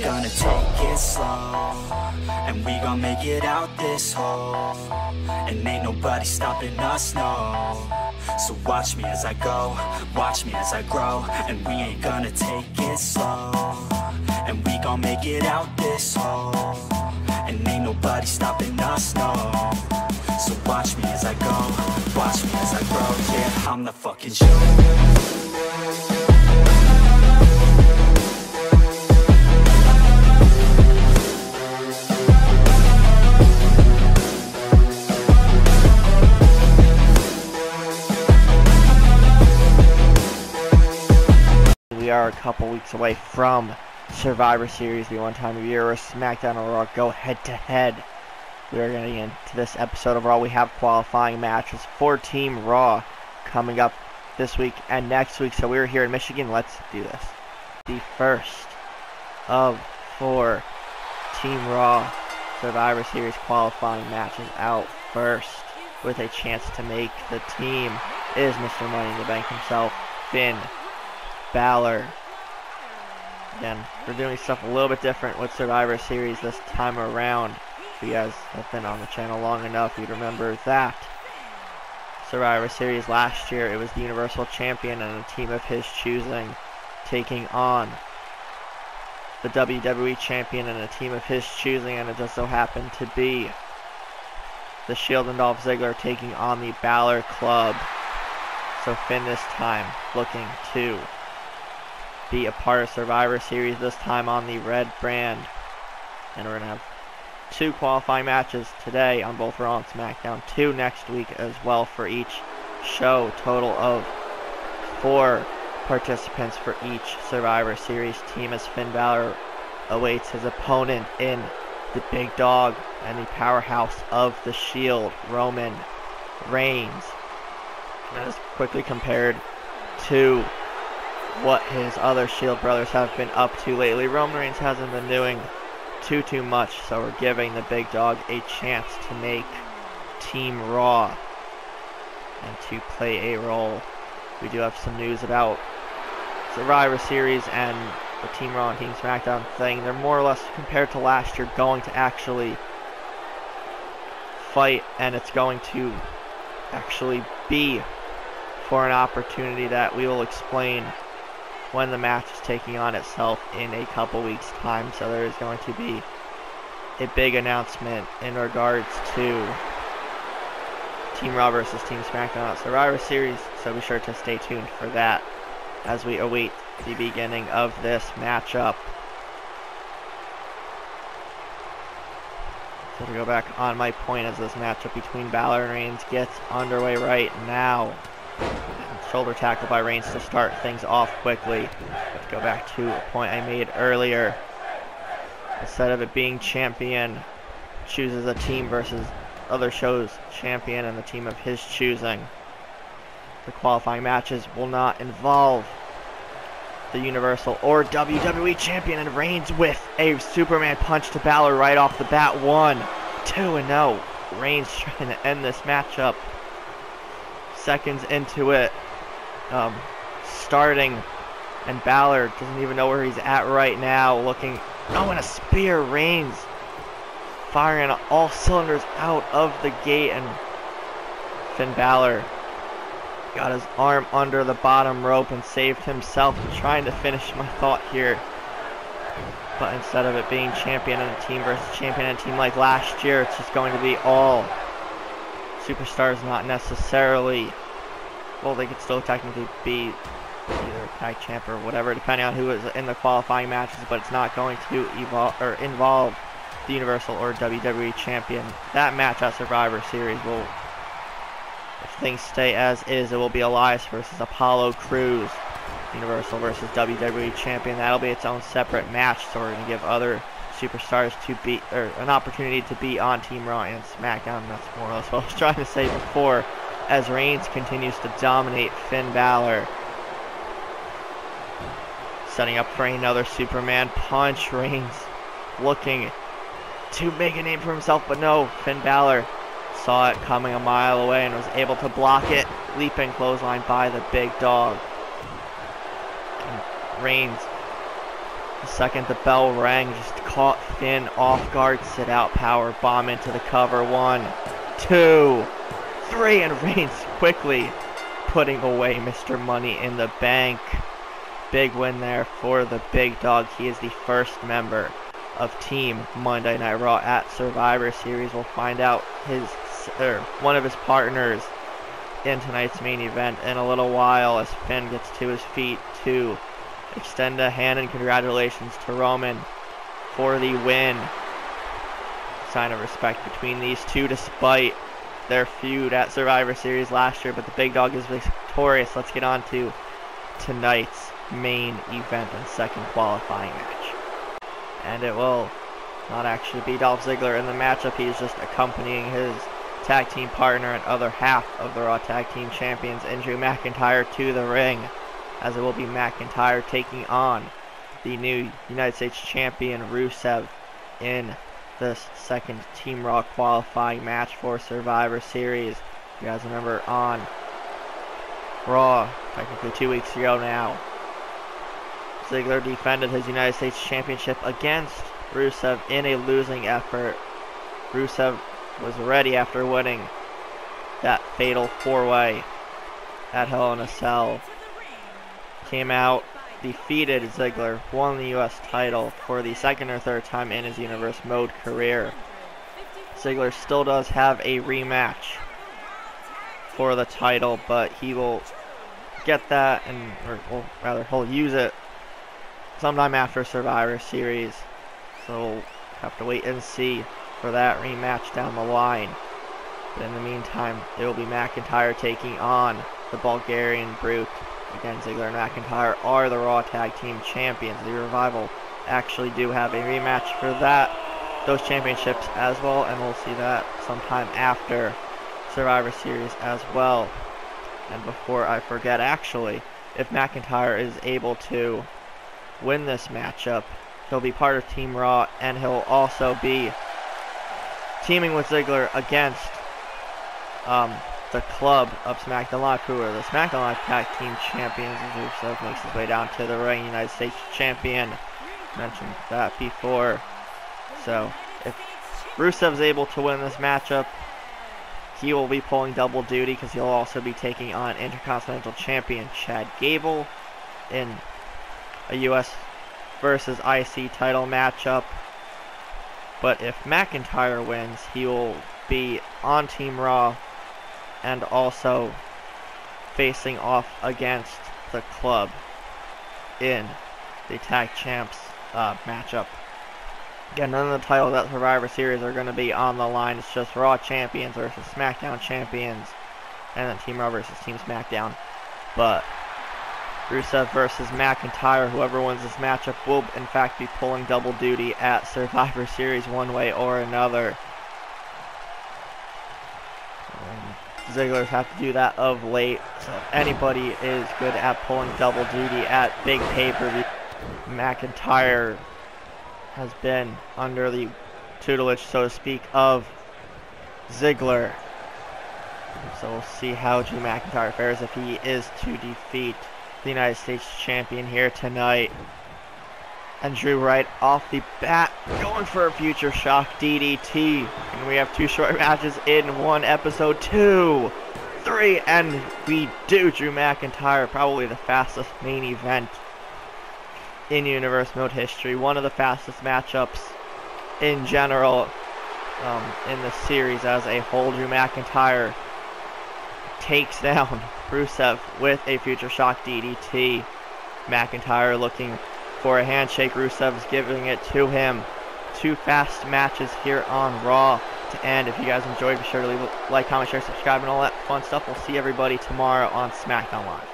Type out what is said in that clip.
gonna take it slow, and we gon' make it out this hole, and ain't nobody stopping us, no. So watch me as I go, watch me as I grow, and we ain't gonna take it slow, and we gon' make it out this hole, and ain't nobody stopping us, no. So watch me as I go, watch me as I grow, yeah, I'm the fucking shit. We are a couple weeks away from Survivor Series, the one time of year where SmackDown and Raw go head to head. We are getting into this episode of Raw. We have qualifying matches for Team Raw coming up this week and next week. So we're here in Michigan. Let's do this. The first of 4 Team Raw Survivor Series qualifying matches out first with a chance to make the team is Mr. Money in the Bank himself, Finn Balor. Again, we're doing stuff a little bit different with Survivor Series this time around. If you guys have been on the channel long enough, you'd remember that Survivor Series last year, it was the Universal Champion and a team of his choosing taking on the WWE Champion and a team of his choosing, and it just so happened to be the Shield and Dolph Ziggler taking on the Balor Club. So Finn this time looking to be a part of Survivor Series, this time on the red brand. And we're going to have 2 qualifying matches today on both Raw and SmackDown, 2 next week as well for each show. Total of 4 participants for each Survivor Series team as Finn Balor awaits his opponent in the big dog and the powerhouse of the Shield, Roman Reigns. That is quickly compared to what his other Shield brothers have been up to lately. Roman Reigns hasn't been doing too much, so we're giving the big dog a chance to make Team Raw and to play a role. We do have some news about Survivor Series and the Team Raw and Team SmackDown thing. They're more or less, compared to last year, going to actually fight, and it's going to actually be for an opportunity that we will explain when the match is taking on itself in a couple weeks' time. So there is going to be a big announcement in regards to Team Raw versus Team SmackDown at Survivor Series, so be sure to stay tuned for that as we await the beginning of this matchup. So to go back on my point as this matchup between Balor and Reigns gets underway right now. Shoulder tackle by Reigns to start things off quickly. Let's go back to a point I made earlier. Instead of it being champion chooses a team versus other shows champion and the team of his choosing. The qualifying matches will not involve the Universal or WWE Champion, and Reigns with a Superman punch to Balor right off the bat. 1, 2, and no. Reigns trying to end this matchup. Seconds into it, starting, and Balor doesn't even know where he's at right now. Looking, and a spear. Reigns firing on all cylinders out of the gate, and Finn Balor got his arm under the bottom rope and saved himself. I'm trying to finish my thought here, but instead of it being champion and a team versus champion and a team like last year, it's just going to be all superstars, not necessarily, well, they could still technically be either a tag champ or whatever, depending on who is in the qualifying matches, but it's not going to involve the Universal or WWE Champion. That match at Survivor Series will, if things stay as is, it will be Elias versus Apollo Crews, Universal versus WWE Champion. That'll be its own separate match, so we're going to give other superstars to be, or an opportunity to be on Team Raw and SmackDown. And that's more or less what I was trying to say before, as Reigns continues to dominate Finn Balor. Setting up for another Superman punch. Reigns looking to make a name for himself, but no, Finn Balor saw it coming a mile away and was able to block it. Leaping clothesline by the big dog. And Reigns The second the bell rang, just caught Finn off guard, sit out power bomb into the cover. 1, 2, 3, and Reigns quickly putting away Mr. Money in the Bank. Big win there for the big dog. He is the first member of Team Monday Night Raw at Survivor Series. We'll find out one of his partners in tonight's main event in a little while as Finn gets to his feet to extend a hand and congratulations to Roman for the win. Sign of respect between these two despite their feud at Survivor Series last year, but the big dog is victorious. Let's get on to tonight's main event and second qualifying match. And it will not actually be Dolph Ziggler in the matchup. He's just accompanying his tag team partner and other half of the Raw Tag Team Champions and Drew McIntyre to the ring, as it will be McIntyre taking on the new United States Champion Rusev in this second Team Raw qualifying match for Survivor Series. You guys remember on Raw, technically 2 weeks ago now, Ziggler defended his United States Championship against Rusev in a losing effort. Rusev was ready after winning that fatal 4-way at Hell in a Cell. Came out, defeated Ziggler, won the US title for the second or third time in his Universe Mode career. Ziggler still does have a rematch for the title, but he will get that, or rather he'll use it sometime after Survivor Series. So we'll have to wait and see for that rematch down the line. But in the meantime, it will be McIntyre taking on the Bulgarian Brute. Again, Ziggler and McIntyre are the Raw Tag Team Champions. The Revival actually do have a rematch for those championships as well, and we'll see that sometime after Survivor Series as well. And before I forget, actually, if McIntyre is able to win this matchup, he'll be part of Team Raw, and he'll also be teaming with Ziggler against the club of SmackDown Live, who are the SmackDown Live Tag Team Champions. As Rusev makes his way down to the ring, United States Champion. Mentioned that before. So, if Rusev's able to win this matchup, he will be pulling double duty because he'll also be taking on Intercontinental Champion Chad Gable in a US versus IC title matchup. But if McIntyre wins, he will be on Team Raw and also facing off against the club in the Tag Champs matchup. Again, none of the titles at Survivor Series are going to be on the line. It's just Raw Champions versus SmackDown Champions, and then Team Raw versus Team SmackDown. But Rusev versus McIntyre, whoever wins this matchup will in fact be pulling double duty at Survivor Series one way or another. Ziggler's have to do that of late, so if anybody is good at pulling double duty at big pay-per-view, McIntyre has been under the tutelage, so to speak, of Ziggler. So we'll see how Drew McIntyre fares if he is to defeat the United States Champion here tonight. And Drew right off the bat going for a future shock DDT. And we have two short matches in one episode. 2, 3, and we do. Drew McIntyre, probably the fastest main event in Universe Mode history. One of the fastest matchups in general in the series as a whole. Drew McIntyre takes down Rusev with a future shock DDT. McIntyre looking for a handshake. Rusev's giving it to him. Two fast matches here on Raw to end. If you guys enjoyed, be sure to leave a like, comment, share, subscribe, and all that fun stuff. We'll see everybody tomorrow on SmackDown Live.